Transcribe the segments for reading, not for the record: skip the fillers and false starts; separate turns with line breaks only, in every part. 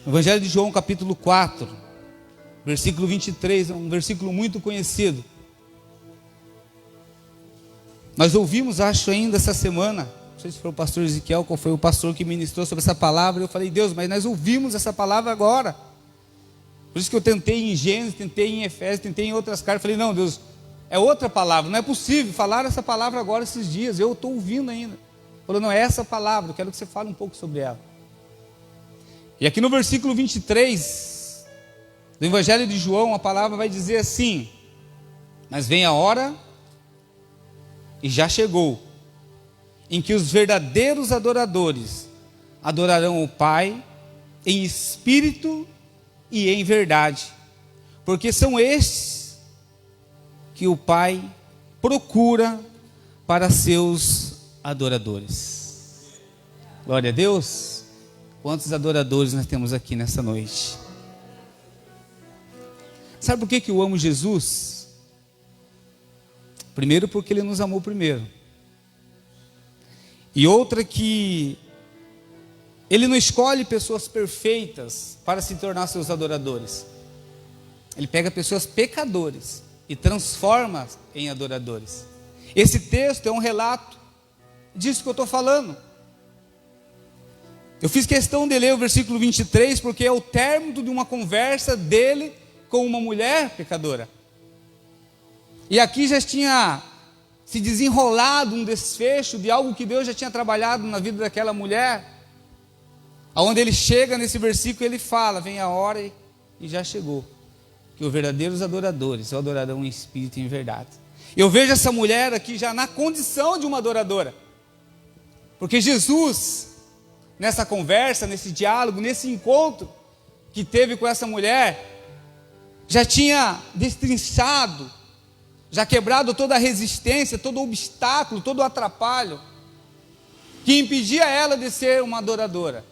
Evangelho de João, capítulo 4, versículo 23, é um versículo muito conhecido. Nós ouvimos, acho ainda essa semana, não sei se foi o pastor Ezequiel, qual foi o pastor que ministrou sobre essa palavra. Eu falei, Deus, mas nós ouvimos essa palavra agora. Por isso que eu tentei em Gênesis, tentei em Efésios, tentei em outras cartas. Falei, não, Deus, é outra palavra, não é possível falar essa palavra agora esses dias, eu estou ouvindo ainda. Falou, não, é essa palavra, eu quero que você fale um pouco sobre ela. E aqui no versículo 23 do Evangelho de João, a palavra vai dizer assim: mas vem a hora, e já chegou, em que os verdadeiros adoradores adorarão o Pai em espírito e em verdade, porque são estes que o Pai procura para seus adoradores. Glória a Deus. Quantos adoradores nós temos aqui nessa noite? Sabe por que eu amo Jesus? Primeiro, porque Ele nos amou primeiro. E outra, que Ele não escolhe pessoas perfeitas para se tornar seus adoradores. Ele pega pessoas pecadores e transforma em adoradores. Esse texto é um relato disso que eu estou falando. Eu fiz questão de ler o versículo 23, porque é o término de uma conversa dele com uma mulher pecadora. E aqui já tinha se desenrolado um desfecho de algo que Deus já tinha trabalhado na vida daquela mulher, aonde ele chega nesse versículo, ele fala, vem a hora e já chegou, que os verdadeiros adoradores o adorarão em espírito e em verdade. Eu vejo essa mulher aqui já na condição de uma adoradora, porque Jesus, nessa conversa, nesse diálogo, nesse encontro que teve com essa mulher, já tinha destrinchado, já quebrado toda a resistência, todo o obstáculo, todo o atrapalho que impedia ela de ser uma adoradora.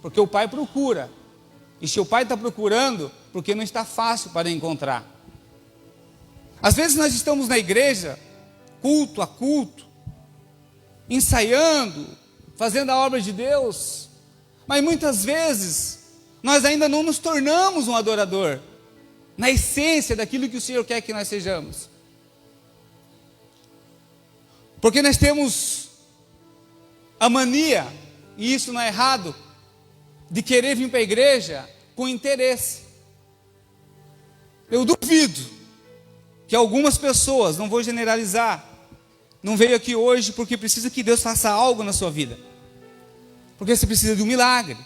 Porque o Pai procura, e se o Pai está procurando, porque não está fácil para encontrar. Às vezes nós estamos na igreja, culto a culto, ensaiando, fazendo a obra de Deus, mas muitas vezes nós ainda não nos tornamos um adorador, na essência daquilo que o Senhor quer que nós sejamos. Porque nós temos a mania, e isso não é errado, de querer vir para a igreja com interesse. Eu duvido que algumas pessoas, não vou generalizar, não veio aqui hoje porque precisa que Deus faça algo na sua vida, porque você precisa de um milagre,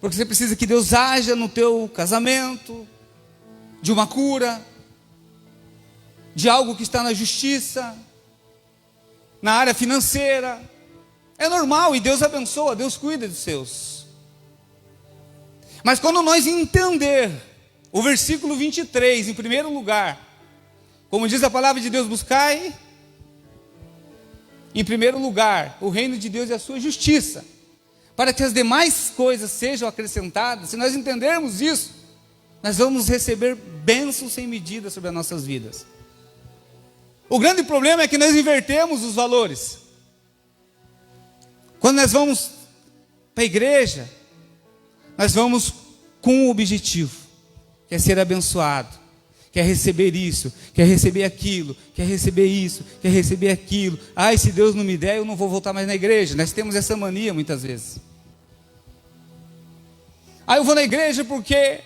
porque você precisa que Deus haja no teu casamento, de uma cura, de algo que está na justiça, na área financeira. É normal, e Deus abençoa, Deus cuida dos seus. Mas quando nós entender o versículo 23, em primeiro lugar, como diz a palavra de Deus, buscai em primeiro lugar o reino de Deus e a sua justiça, para que as demais coisas sejam acrescentadas. Se nós entendermos isso, nós vamos receber bênçãos sem medida sobre as nossas vidas. O grande problema é que nós invertemos os valores. Quando nós vamos para a igreja, nós vamos com um objetivo, que é ser abençoado, quer receber isso, quer receber aquilo, quer receber isso, quer receber aquilo. Ai, se Deus não me der, eu não vou voltar mais na igreja. Nós temos essa mania muitas vezes. Eu vou na igreja porque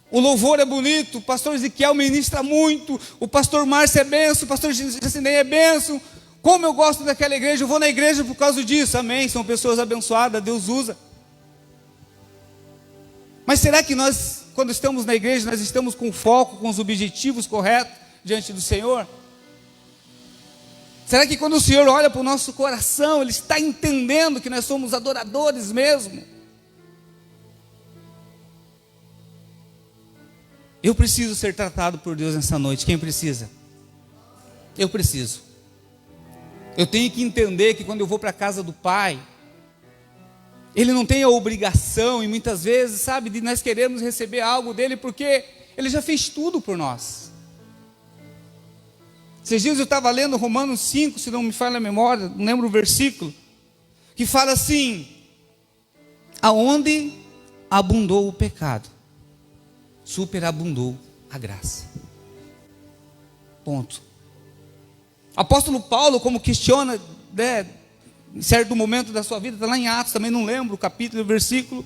o louvor é bonito, o pastor Ezequiel ministra muito, o pastor Márcio é benção, o pastor Jacinei é benção. Como eu gosto daquela igreja, eu vou na igreja por causa disso. Amém, são pessoas abençoadas, Deus usa. Mas será que nós, quando estamos na igreja, nós estamos com foco, com os objetivos corretos diante do Senhor? Será que quando o Senhor olha para o nosso coração, Ele está entendendo que nós somos adoradores mesmo? Eu preciso ser tratado por Deus nessa noite. Quem precisa? Eu preciso. Eu tenho que entender que quando eu vou para a casa do Pai, Ele não tem a obrigação, e muitas vezes, sabe, de nós queremos receber algo dEle, porque Ele já fez tudo por nós. Esses dias eu estava lendo Romanos 5, se não me falha a memória, não lembro o versículo, que fala assim: Aonde abundou o pecado, superabundou a graça. Ponto. Apóstolo Paulo, como questiona, né, em certo momento da sua vida, está lá em Atos, também não lembro o capítulo e o versículo,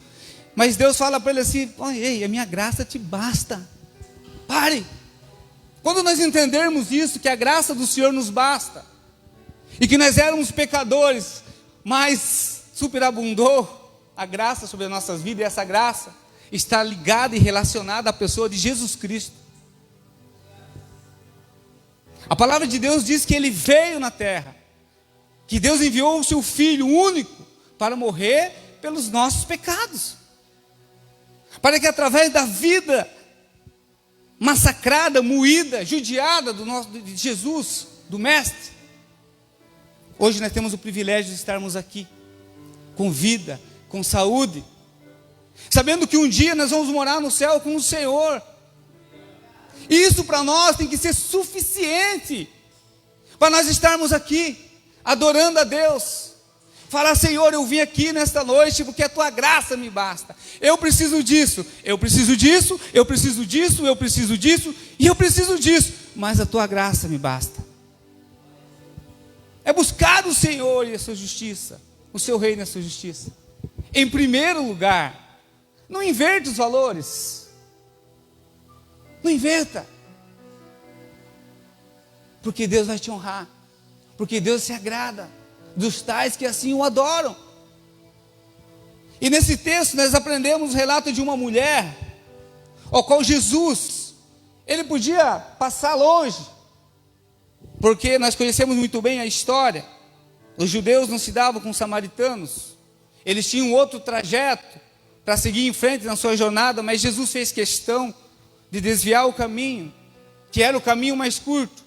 mas Deus fala para ele assim: ei, a minha graça te basta. Pare. Quando nós entendermos isso, que a graça do Senhor nos basta, e que nós éramos pecadores, mas superabundou a graça sobre as nossas vidas, e essa graça está ligada e relacionada à pessoa de Jesus Cristo. A palavra de Deus diz que Ele veio na terra, que Deus enviou o seu Filho único para morrer pelos nossos pecados, para que através da vida massacrada, moída, judiada de Jesus, do Mestre, hoje nós temos o privilégio de estarmos aqui, com vida, com saúde, sabendo que um dia nós vamos morar no céu com o Senhor. Isso para nós tem que ser suficiente para nós estarmos aqui adorando a Deus. Falar: Senhor, eu vim aqui nesta noite porque a tua graça me basta. Eu preciso disso, eu preciso disso, eu preciso disso, eu preciso disso e eu preciso disso, mas a tua graça me basta. É buscar o Senhor e a sua justiça, o seu reino e a sua justiça em primeiro lugar. Não inverta os valores. Não inverta. Porque Deus vai te honrar. Porque Deus se agrada dos tais que assim o adoram. E nesse texto nós aprendemos o relato de uma mulher, ao qual Jesus, Ele podia passar longe, porque nós conhecemos muito bem a história. Os judeus não se davam com os samaritanos. Eles tinham outro trajeto para seguir em frente na sua jornada, mas Jesus fez questão de desviar o caminho, que era o caminho mais curto.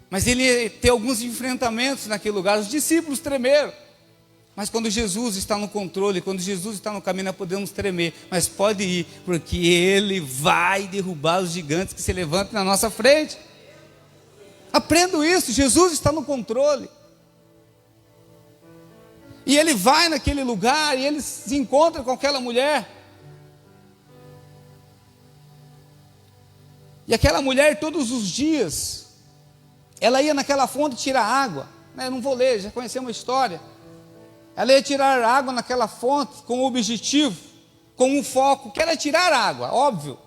Mas ele teve alguns enfrentamentos naquele lugar. Os discípulos tremeram. Mas quando Jesus está no controle, quando Jesus está no caminho, nós podemos tremer. Mas pode ir, porque Ele vai derrubar os gigantes que se levantam na nossa frente. Aprenda isso, Jesus está no controle. E Ele vai naquele lugar, e Ele se encontra com aquela mulher. E aquela mulher, todos os dias, ela ia naquela fonte tirar água. Eu não vou ler, já conhecemos a história. Ela ia tirar água naquela fonte com um objetivo, com um foco, que era tirar água, óbvio.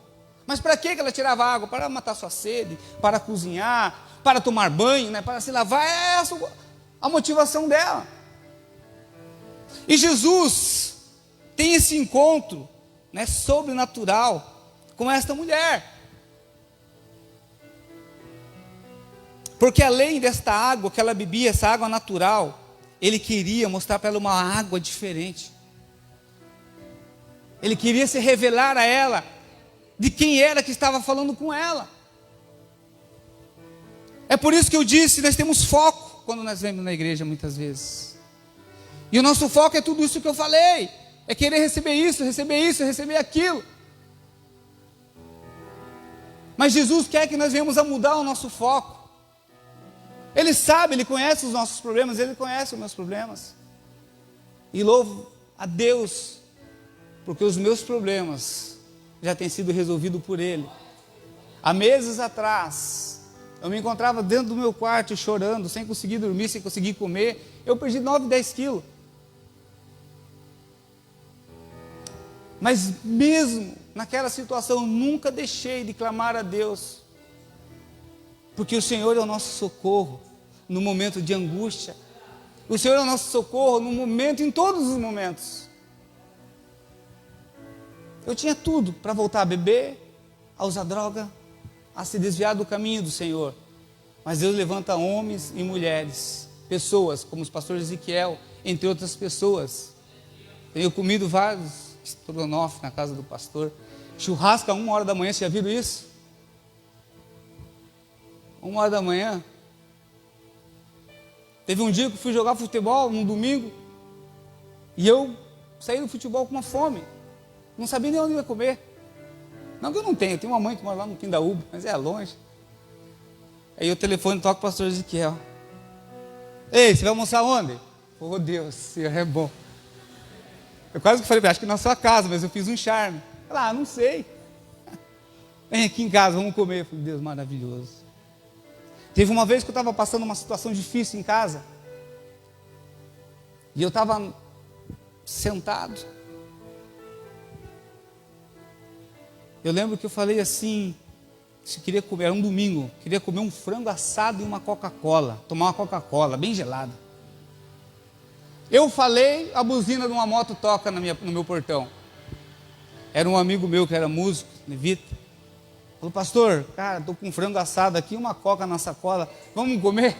Mas para que ela tirava água? Para matar sua sede, para cozinhar, para tomar banho, para se lavar. É essa a motivação dela. E Jesus tem esse encontro, sobrenatural com esta mulher. Porque além desta água que ela bebia, essa água natural, Ele queria mostrar para ela uma água diferente. Ele queria se revelar a ela de quem era que estava falando com ela. É por isso que eu disse, nós temos foco quando nós vemos na igreja muitas vezes. E o nosso foco é tudo isso que eu falei. É querer receber isso, receber aquilo. Mas Jesus quer que nós venhamos a mudar o nosso foco. Ele sabe, Ele conhece os nossos problemas, Ele conhece os meus problemas. E louvo a Deus, porque os meus problemas já têm sido resolvidos por Ele. Há meses atrás, eu me encontrava dentro do meu quarto chorando, sem conseguir dormir, sem conseguir comer. Eu perdi 9, 10 quilos. Mas mesmo naquela situação, eu nunca deixei de clamar a Deus. Porque o Senhor é o nosso socorro no momento de angústia. O Senhor é o nosso socorro no momento, em todos os momentos. Eu tinha tudo para voltar a beber, a usar droga, a se desviar do caminho do Senhor. Mas Deus levanta homens e mulheres, pessoas como os pastores Ezequiel, entre outras pessoas. Tenho comido vários estrogonofe na casa do pastor. Churrasco a 1h da manhã, vocês já viram isso? 1h da manhã. Teve um dia que eu fui jogar futebol, num domingo, e eu saí do futebol com uma fome. Não sabia nem onde ia comer. Não que eu não tenho, eu tenho uma mãe que mora lá no Pindaúba, mas é longe. Aí o telefone toca para o pastor Ezequiel. Ei, você vai almoçar onde? Oh Deus, Senhor é bom. Eu quase que falei, acho que na sua casa, mas eu fiz um charme. Ela, não sei. Vem aqui em casa, vamos comer. Eu falei, Deus, maravilhoso. Teve uma vez que eu estava passando uma situação difícil em casa. E eu estava sentado. Eu lembro que eu falei assim, se queria comer, era um domingo, queria comer um frango assado e uma Coca-Cola, tomar uma Coca-Cola bem gelada. Eu falei, a buzina de uma moto toca no meu portão. Era um amigo meu que era músico, levita. Falou, pastor, cara, estou com um frango assado aqui, uma Coca na sacola, vamos comer?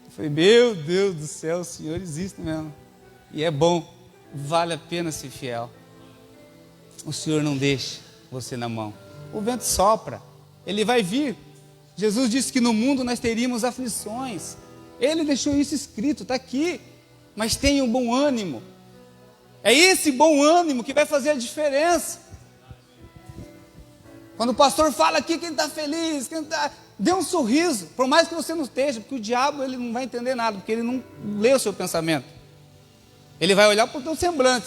Eu falei, meu Deus do céu, o Senhor existe mesmo. E é bom, vale a pena ser fiel. O Senhor não deixa você na mão. O vento sopra, ele vai vir. Jesus disse que no mundo nós teríamos aflições. Ele deixou isso escrito, está aqui. Mas tenha um bom ânimo. É esse bom ânimo que vai fazer a diferença. Quando o pastor fala aqui que ele está feliz, que ele está... dê um sorriso, por mais que você não esteja, porque o diabo ele não vai entender nada, porque ele não lê o seu pensamento. Ele vai olhar para o teu semblante.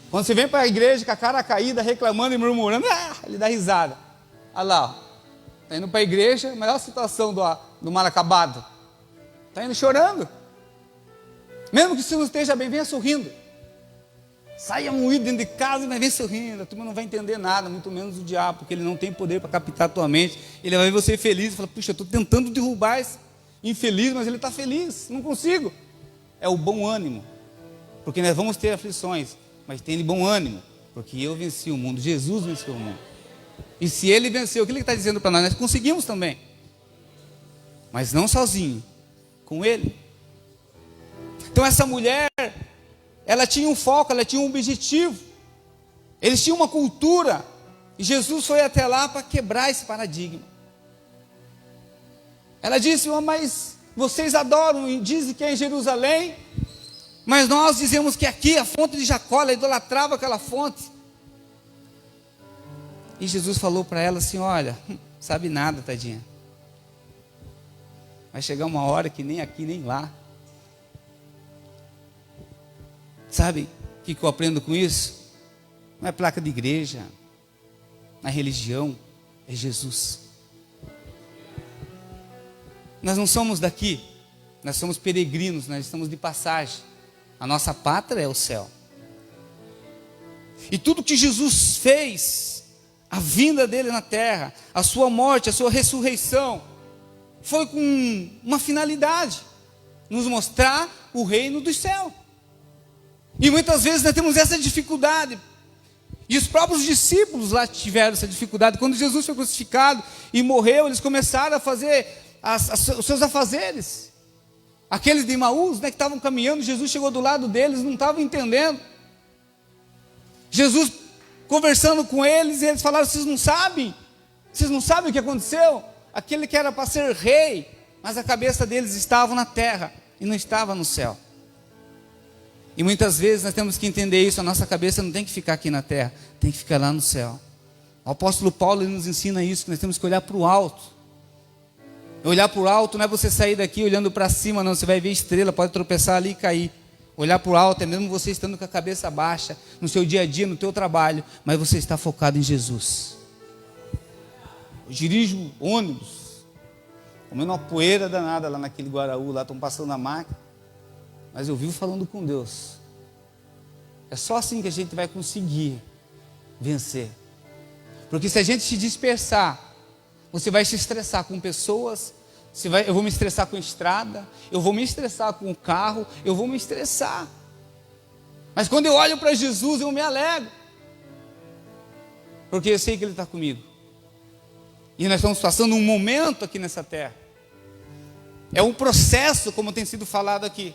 Quando você vem para a igreja com a cara caída, reclamando e murmurando, ele dá risada. Olha lá, ó. Está indo para a igreja, melhor situação do mal acabado. Está indo chorando. Mesmo que você não esteja bem, venha sorrindo. Saia moído dentro de casa, mas vem sorrindo. A turma não vai entender nada, muito menos o diabo, porque ele não tem poder para captar a tua mente. Ele vai ver você feliz e fala, puxa, eu estou tentando derrubar esse infeliz, mas ele está feliz, não consigo. É o bom ânimo. Porque nós vamos ter aflições, mas tenha bom ânimo, porque eu venci o mundo, Jesus venceu o mundo. E se ele venceu, o que ele está dizendo para nós? Nós conseguimos também. Mas não sozinho, com ele. Então essa mulher, ela tinha um foco, ela tinha um objetivo. Eles tinham uma cultura. E Jesus foi até lá para quebrar esse paradigma. Ela disse, mas vocês adoram e dizem que é em Jerusalém, mas nós dizemos que aqui a fonte de Jacó, ela idolatrava aquela fonte. E Jesus falou para ela assim, olha, sabe nada, tadinha. Vai chegar uma hora que nem aqui, nem lá. Sabe o que eu aprendo com isso? Não é placa de igreja, não é religião, é Jesus. Nós não somos daqui, nós somos peregrinos, nós estamos de passagem. A nossa pátria é o céu. E tudo que Jesus fez, a vinda dele na terra, a sua morte, a sua ressurreição, foi com uma finalidade, nos mostrar o reino do céu. E muitas vezes nós temos essa dificuldade, e os próprios discípulos lá tiveram essa dificuldade. Quando Jesus foi crucificado e morreu, eles começaram a fazer os seus afazeres. Aqueles de Emaús, que estavam caminhando, Jesus chegou do lado deles, não estavam entendendo. Jesus conversando com eles, e eles falaram, vocês não sabem o que aconteceu? Aquele que era para ser rei, mas a cabeça deles estava na terra, e não estava no céu. E muitas vezes nós temos que entender isso, a nossa cabeça não tem que ficar aqui na terra, tem que ficar lá no céu. O apóstolo Paulo ele nos ensina isso, que nós temos que olhar para o alto. Olhar para o alto não é você sair daqui olhando para cima, não, você vai ver estrela, pode tropeçar ali e cair. Olhar para o alto é mesmo você estando com a cabeça baixa, no seu dia a dia, no teu trabalho, mas você está focado em Jesus. Eu dirijo ônibus, comendo uma poeira danada lá naquele Guaraú, lá estão passando a máquina, mas eu vivo falando com Deus. É só assim que a gente vai conseguir vencer. Porque se a gente se dispersar, você vai se estressar com pessoas, eu vou me estressar com a estrada, eu vou me estressar com o carro, eu vou me estressar. Mas quando eu olho para Jesus, eu me alegro, porque eu sei que Ele está comigo. E nós estamos passando um momento aqui nessa terra. É um processo, como tem sido falado aqui.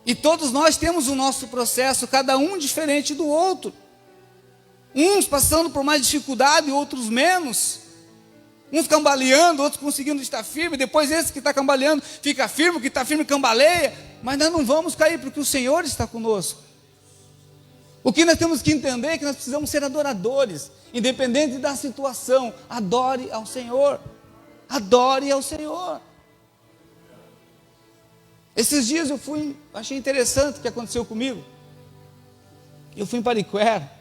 E todos nós temos o nosso processo, cada um diferente do outro. Uns passando por mais dificuldade, outros menos. Uns cambaleando, outros conseguindo estar firme. Depois esse que está cambaleando fica firme, o que está firme cambaleia. Mas nós não vamos cair, porque o Senhor está conosco. O que nós temos que entender é que nós precisamos ser adoradores. Independente da situação, adore ao Senhor. Adore ao Senhor. Esses dias achei interessante o que aconteceu comigo. Eu fui em Pariquera.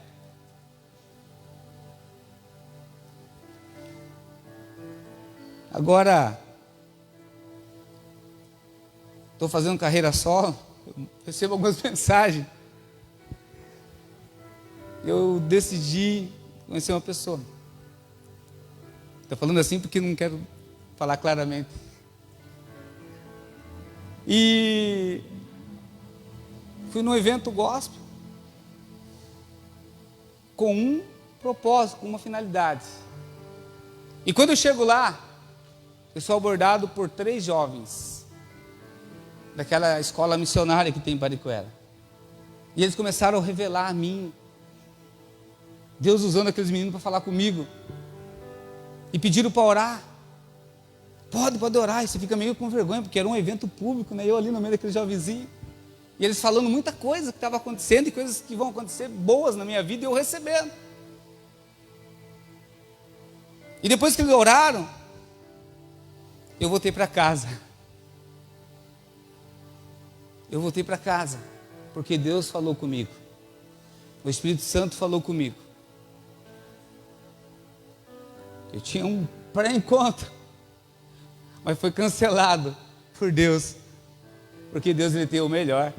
Agora, estou fazendo carreira solo, recebo algumas mensagens. Eu decidi conhecer uma pessoa. Estou falando assim porque não quero falar claramente. E fui num evento gospel com um propósito, com uma finalidade. E quando eu chego lá, eu sou abordado por 3 jovens daquela escola missionária que tem em Pariquera. E eles começaram a revelar a mim, Deus usando aqueles meninos para falar comigo. E pediram para orar. Pode orar. E você fica meio com vergonha, porque era um evento público, né? Eu ali no meio daquele jovenzinho. E eles falando muita coisa que estava acontecendo, e coisas que vão acontecer boas na minha vida, e eu recebendo. E depois que eles oraram, eu voltei para casa. Eu voltei para casa, porque Deus falou comigo. O Espírito Santo falou comigo. Eu tinha um pré-encontro, mas foi cancelado por Deus, porque Deus ele tem o melhor.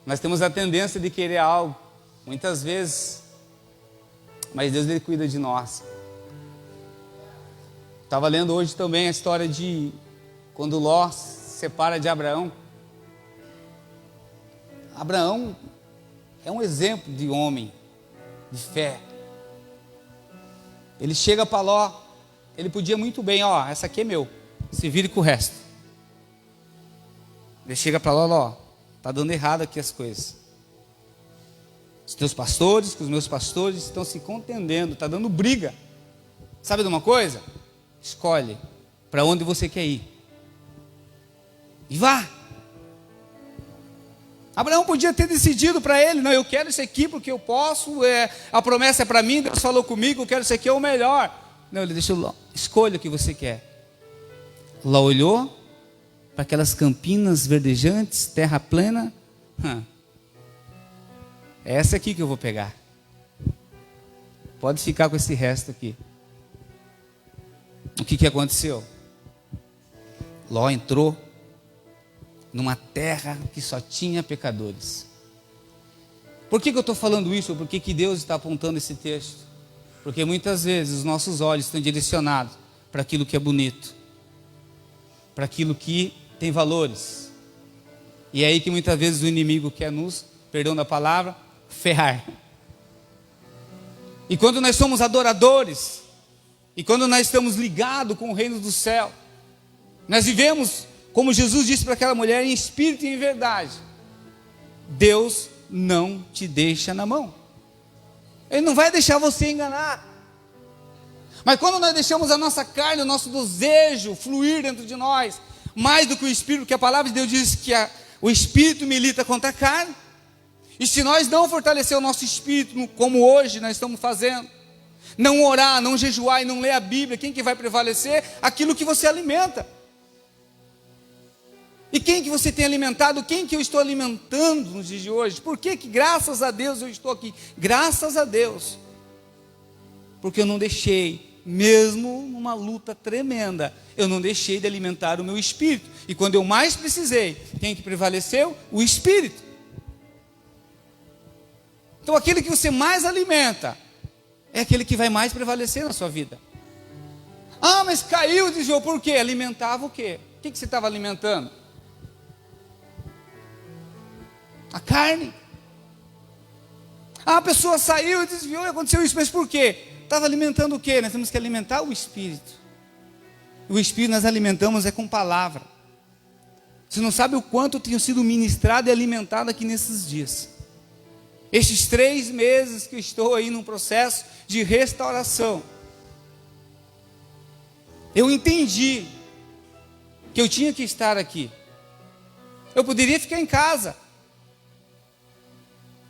Nós temos a tendência de querer algo, muitas vezes, mas Deus ele cuida de nós. Estava lendo hoje também a história de quando Ló se separa de Abraão. Abraão é um exemplo de homem, de fé. Ele chega para Ló, ele podia muito bem, essa aqui é meu, se vire com o resto. Ele chega para Ló, Ló, está dando errado aqui as coisas. Os teus pastores, com os meus pastores estão se contendendo, está dando briga. Sabe de uma coisa? Escolhe para onde você quer ir e vá. Abraão podia ter decidido para ele, não, eu quero isso aqui porque eu posso, a promessa é para mim, Deus falou comigo, eu quero isso aqui, é o melhor. Não, ele deixou Ló, escolha o que você quer. Ló olhou para aquelas campinas verdejantes, terra plena, é essa aqui que eu vou pegar, pode ficar com esse resto aqui. O que aconteceu? Ló entrou numa terra que só tinha pecadores. Por que eu estou falando isso? Por que Deus está apontando esse texto? Porque muitas vezes os nossos olhos estão direcionados para aquilo que é bonito, para aquilo que tem valores. E é aí que muitas vezes o inimigo quer nos, perdão da palavra, ferrar. E quando nós somos adoradores, e quando nós estamos ligados com o reino do céu, nós vivemos, como Jesus disse para aquela mulher, em espírito e em verdade. Deus não te deixa na mão. Ele não vai deixar você enganar. Mas quando nós deixamos a nossa carne, o nosso desejo fluir dentro de nós, mais do que o espírito, porque a palavra de Deus diz que o espírito milita contra a carne. E se nós não fortalecer o nosso espírito, como hoje nós estamos fazendo, não orar, não jejuar e não ler a Bíblia, quem que vai prevalecer? Aquilo que você alimenta. E quem que você tem alimentado? Quem que eu estou alimentando nos dias de hoje? Por que graças a Deus eu estou aqui? Graças a Deus. Porque eu não deixei, mesmo numa luta tremenda, eu não deixei de alimentar o meu espírito. E quando eu mais precisei, quem que prevaleceu? O espírito. Então aquele que você mais alimenta, é aquele que vai mais prevalecer na sua vida. Ah, mas caiu, desviou, por quê? Alimentava o quê? O que você estava alimentando? A carne. Ah, a pessoa saiu e desviou e aconteceu isso, mas por quê? Estava alimentando o quê? Nós temos que alimentar o espírito. O espírito nós alimentamos com palavra. Você não sabe o quanto eu tenho sido ministrado e alimentado aqui nesses dias. Estes 3 meses que eu estou aí num processo de restauração, eu entendi que eu tinha que estar aqui. Eu poderia ficar em casa,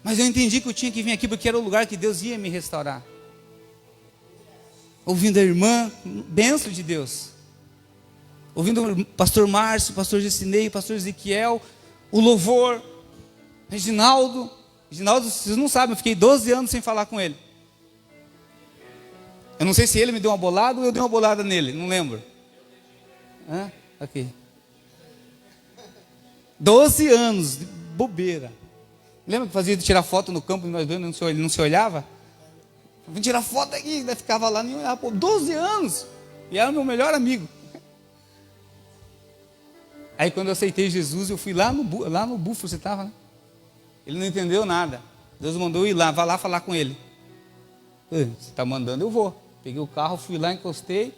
mas eu entendi que eu tinha que vir aqui porque era o lugar que Deus ia me restaurar. Ouvindo a irmã, bênção de Deus. ouvindo o pastor Márcio, o pastor Gessinei, o pastor Ezequiel, o louvor, Reginaldo, vocês não sabem, eu fiquei 12 anos sem falar com ele. Eu não sei se ele me deu uma bolada ou eu dei uma bolada nele, não lembro. Aqui. 12 anos de bobeira. Lembra que fazia de tirar foto no campo e nós dois ele não se olhava? Vim tirar foto aqui, daí ficava lá, nem olhava. 12 anos! E era o meu melhor amigo. Aí quando eu aceitei Jesus, eu fui lá no Búfalo, você estava, né? Ele não entendeu nada. Deus mandou eu ir lá, vá lá falar com ele. Você está mandando, eu vou. Peguei o carro, fui lá, encostei.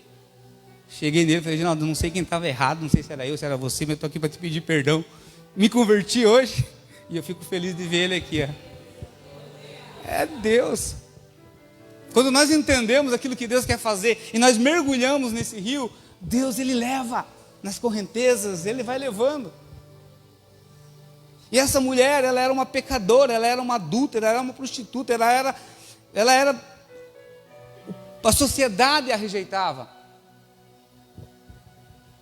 Cheguei nele, falei, Reginaldo, não sei quem estava errado, não sei se era eu, se era você, mas eu estou aqui para te pedir perdão. Me converti hoje e eu fico feliz de ver ele aqui. É Deus. Quando nós entendemos aquilo que Deus quer fazer e nós mergulhamos nesse rio, Deus, Ele leva nas correntezas, Ele vai levando. E essa mulher, ela era uma pecadora, ela era uma adúltera, ela era uma prostituta, ela era a sociedade a rejeitava.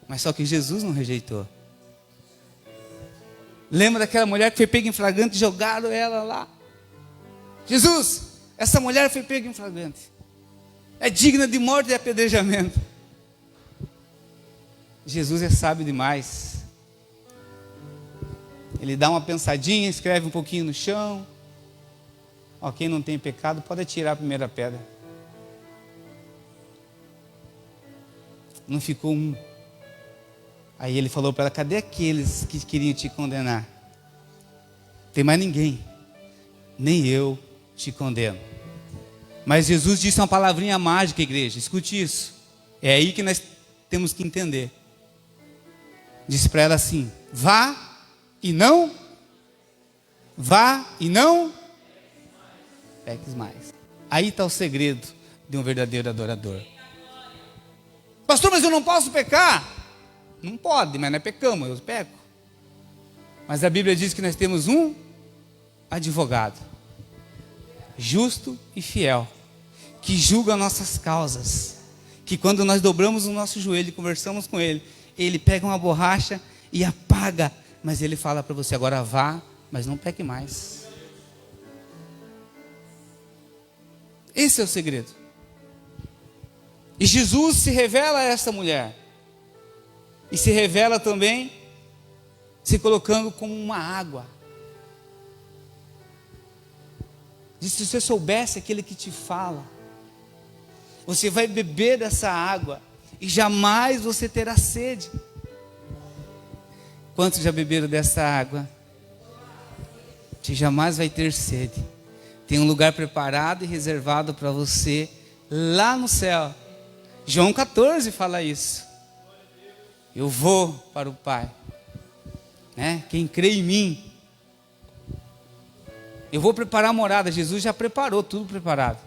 Mas só que Jesus não rejeitou. Lembra daquela mulher que foi pega em flagrante e jogaram ela lá? Jesus, essa mulher foi pega em flagrante. É digna de morte e apedrejamento. Jesus é sábio demais. Ele dá uma pensadinha, escreve um pouquinho no chão. Ó, quem não tem pecado pode atirar a primeira pedra. Não ficou um. Aí ele falou para ela, cadê aqueles que queriam te condenar? Tem mais ninguém. Nem eu te condeno. Mas Jesus disse uma palavrinha mágica, igreja. Escute isso. É aí que nós temos que entender. Disse para ela assim, vá e não peques mais. Aí está o segredo de um verdadeiro adorador. Pastor, mas eu não posso pecar. Não pode, mas nós pecamos, eu peco. Mas a Bíblia diz que nós temos um advogado, justo e fiel, que julga nossas causas, que quando nós dobramos o nosso joelho e conversamos com ele, ele pega uma borracha e apaga, mas ele fala para você, agora vá, mas não peque mais. Esse é o segredo. E Jesus se revela a essa mulher. E se revela também se colocando como uma água. Diz, se você soubesse aquele que te fala, você vai beber dessa água e jamais você terá sede. Quantos já beberam dessa água? Você jamais vai ter sede. Tem um lugar preparado e reservado para você lá no céu. João 14 fala isso. Eu vou para o Pai, né? Quem crê em mim, eu vou preparar a morada. Jesus já preparou, tudo preparado.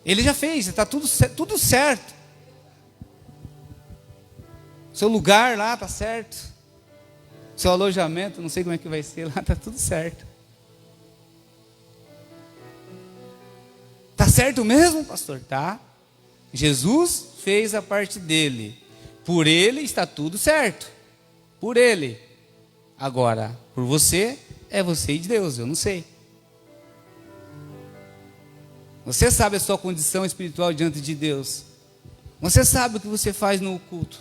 Ele já fez, está tudo certo. Seu lugar lá está certo. Seu alojamento, não sei como é que vai ser lá, está tudo certo. Está certo mesmo, pastor? Tá. Jesus fez a parte dele. Por ele está tudo certo. Por ele. Agora, por você, é você e Deus, eu não sei. Você sabe a sua condição espiritual diante de Deus. Você sabe o que você faz no culto.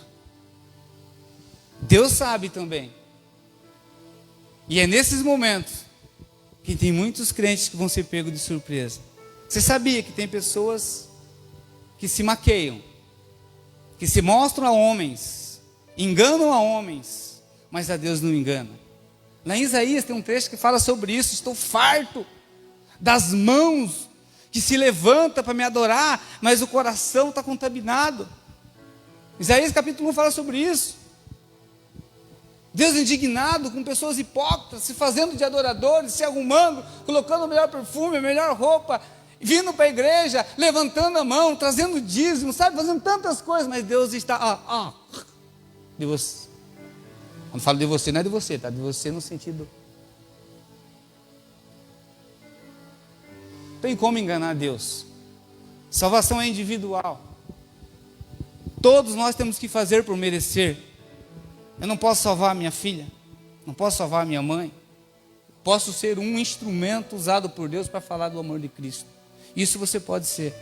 Deus sabe também. E é nesses momentos que tem muitos crentes que vão ser pegos de surpresa. Você sabia que tem pessoas que se maqueiam, que se mostram a homens, enganam a homens, mas a Deus não engana. Lá em Isaías tem um trecho que fala sobre isso. Estou farto das mãos que se levanta para me adorar, mas o coração está contaminado. Isaías capítulo 1 fala sobre isso. Deus indignado com pessoas hipócritas, se fazendo de adoradores, se arrumando, colocando o melhor perfume, a melhor roupa, vindo para a igreja, levantando a mão, trazendo dízimo, sabe, fazendo tantas coisas, mas Deus está, de você. Quando falo de você, não é de você, tá? De você no sentido. Não tem como enganar Deus. Salvação é individual. Todos nós temos que fazer por merecer. Eu não posso salvar a minha filha, não posso salvar a minha mãe. Posso ser um instrumento usado por Deus para falar do amor de Cristo. Isso você pode ser.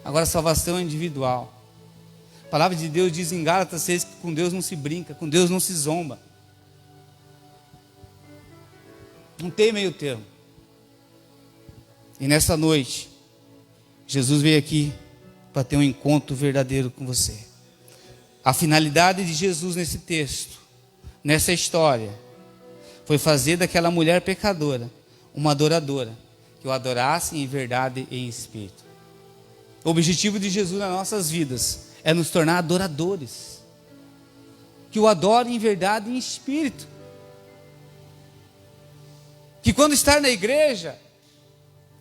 Agora, a salvação é individual. A palavra de Deus diz em Gálatas 6 que com Deus não se brinca, com Deus não se zomba. Não tem meio termo. E nessa noite, Jesus veio aqui para ter um encontro verdadeiro com você. A finalidade de Jesus nesse texto, nessa história, foi fazer daquela mulher pecadora uma adoradora, que o adorasse em verdade e em espírito. O objetivo de Jesus nas nossas vidas é nos tornar adoradores, que o adore em verdade e em espírito. Que quando estar na igreja,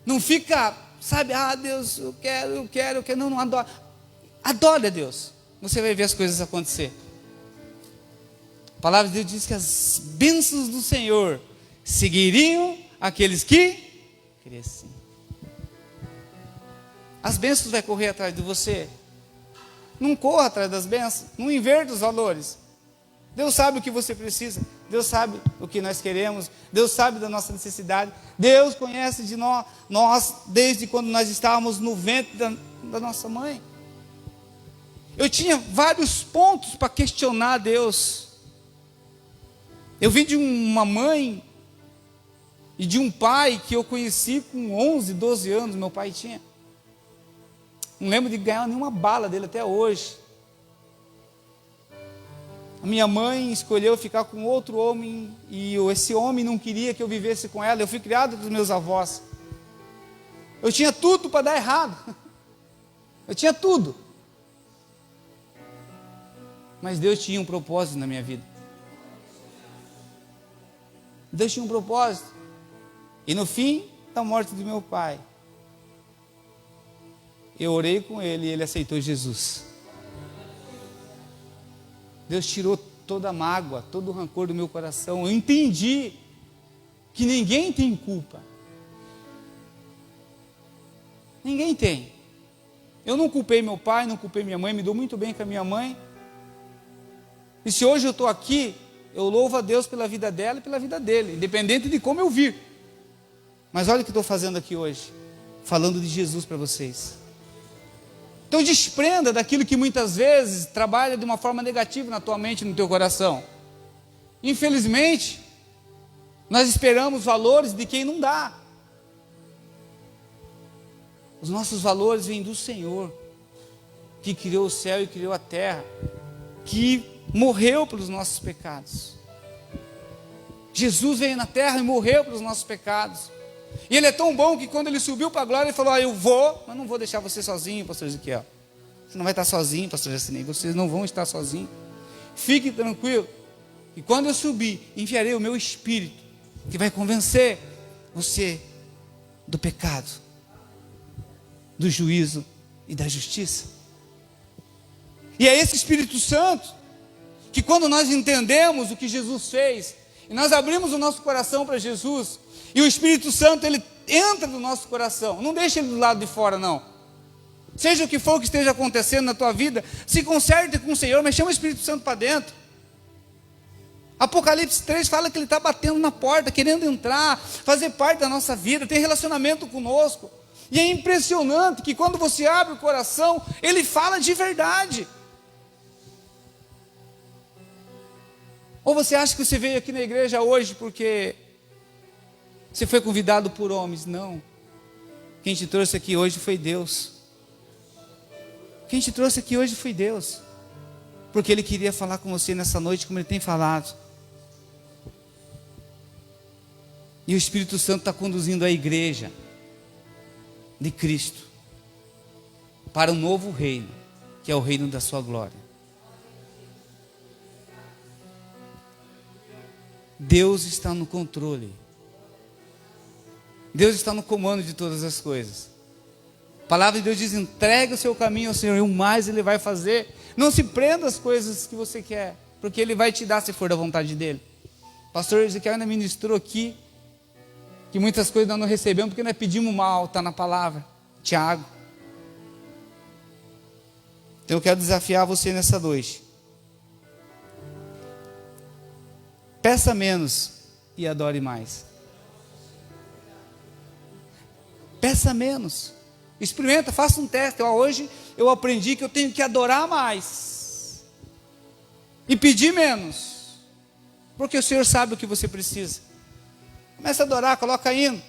não fica, sabe, Deus, eu quero, não adora. Adore a Deus, você vai ver as coisas acontecer. A palavra de Deus diz que as bênçãos do Senhor seguiriam aqueles que crescem. As bênçãos vão correr atrás de você. Não corra atrás das bênçãos, não inverta os valores. Deus sabe o que você precisa, Deus sabe o que nós queremos, Deus sabe da nossa necessidade, Deus conhece de nós desde quando nós estávamos no ventre da nossa mãe. Eu tinha vários pontos para questionar Deus. Eu vim de uma mãe e de um pai que eu conheci com 11, 12 anos, meu pai tinha. Não lembro de ganhar nenhuma bala dele até hoje. A minha mãe escolheu ficar com outro homem e esse homem não queria que eu vivesse com ela. Eu fui criado dos meus avós. Eu tinha tudo para dar errado. Eu tinha tudo. Mas Deus tinha um propósito na minha vida. Deus tinha um propósito. E no fim da morte do meu pai, eu orei com ele e ele aceitou Jesus. Deus tirou toda a mágoa, todo o rancor do meu coração. Eu entendi que ninguém tem culpa. Ninguém tem. Eu não culpei meu pai, não culpei minha mãe, me dou muito bem com a minha mãe. E se hoje eu estou aqui, eu louvo a Deus pela vida dela e pela vida dele, independente de como eu vir. Mas olha o que estou fazendo aqui hoje, falando de Jesus para vocês. Então desprenda daquilo que muitas vezes trabalha de uma forma negativa na tua mente e no teu coração. Infelizmente, nós esperamos valores de quem não dá. Os nossos valores vêm do Senhor, que criou o céu e criou a terra, que morreu pelos nossos pecados. Jesus veio na terra e morreu pelos nossos pecados. E ele é tão bom que quando ele subiu para a glória, ele falou, eu vou, mas não vou deixar você sozinho, pastor Ezequiel. Você não vai estar sozinho, pastor Jacinei, vocês não vão estar sozinhos. Fique tranquilo, e quando eu subir, enviarei o meu Espírito, que vai convencer você do pecado, do juízo e da justiça. E é esse Espírito Santo, que quando nós entendemos o que Jesus fez, e nós abrimos o nosso coração para Jesus, e o Espírito Santo, ele entra no nosso coração, não deixa ele do lado de fora não. Seja o que for que esteja acontecendo na tua vida, se conserte com o Senhor, mas chama o Espírito Santo para dentro. Apocalipse 3 fala que ele está batendo na porta, querendo entrar, fazer parte da nossa vida, ter relacionamento conosco. E é impressionante que quando você abre o coração, ele fala de verdade. Ou você acha que você veio aqui na igreja hoje porque você foi convidado por homens? Não. Quem te trouxe aqui hoje foi Deus. Quem te trouxe aqui hoje foi Deus. Porque Ele queria falar com você nessa noite como Ele tem falado. E o Espírito Santo está conduzindo a igreja de Cristo para um novo reino, que é o reino da sua glória. Deus está no controle. Deus está no comando de todas as coisas. A palavra de Deus diz, entregue o seu caminho ao Senhor e o mais Ele vai fazer. Não se prenda às coisas que você quer, porque Ele vai te dar se for da vontade dEle. O pastor Ezequiel ainda ministrou aqui, que muitas coisas nós não recebemos, porque nós pedimos mal, está na palavra, Tiago. Então eu quero desafiar você nessa noite. Peça menos e adore mais. Peça menos. Experimenta, faça um teste. Hoje eu aprendi que eu tenho que adorar mais e pedir menos, porque o Senhor sabe o que você precisa. Começa a adorar, coloca hino.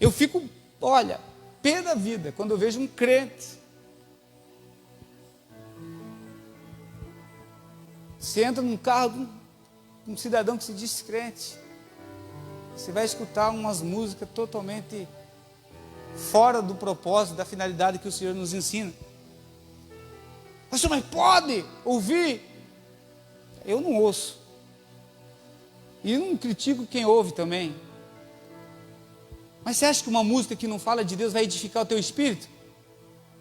Eu fico, olha, pé da vida quando eu vejo um crente. Você entra num carro de um cidadão que se diz crente, você vai escutar umas músicas totalmente fora do propósito, da finalidade que o Senhor nos ensina. Pastor, mas pode ouvir? Eu não ouço. E não critico quem ouve também. Mas você acha que uma música que não fala de Deus vai edificar o teu espírito?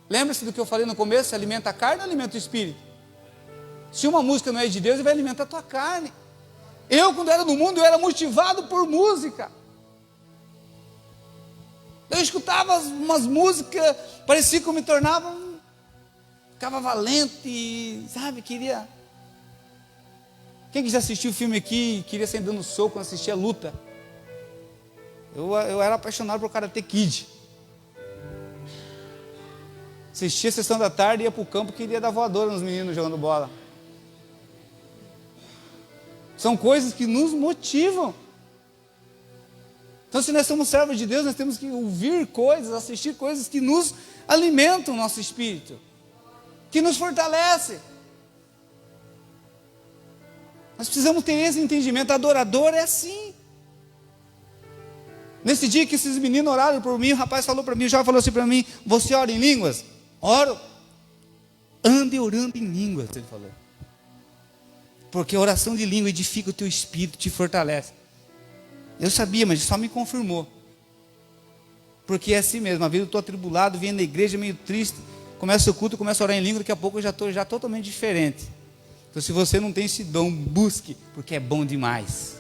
Lembra-se do que eu falei no começo? Alimenta a carne ou alimenta o espírito? Se uma música não é de Deus, ele vai alimentar a tua carne. Eu, quando era no mundo, eu era motivado por música. Eu escutava umas músicas, parecia que eu me tornava, ficava valente, sabe, queria... Quem que já assistiu o filme aqui, queria sair dando soco quando assistia a luta? Eu era apaixonado por Karate Kid. Assistia a sessão da tarde, ia para o campo, queria dar voadora nos meninos jogando bola. São coisas que nos motivam. Então, se nós somos servos de Deus, nós temos que ouvir coisas, assistir coisas que nos alimentam o nosso espírito, que nos fortalecem. Nós precisamos ter esse entendimento. Adorador é assim. Nesse dia que esses meninos oraram por mim, o rapaz falou para mim, o jovem falou assim para mim: você ora em línguas? Oro. Ande orando em línguas, ele falou. Porque a oração de língua edifica o teu espírito, te fortalece. Eu sabia, mas só me confirmou. Porque é assim mesmo, às vezes eu estou atribulado, venho na igreja meio triste, começa o culto, começo a orar em língua, daqui a pouco eu já estou totalmente diferente. Então, se você não tem esse dom, busque, porque é bom demais.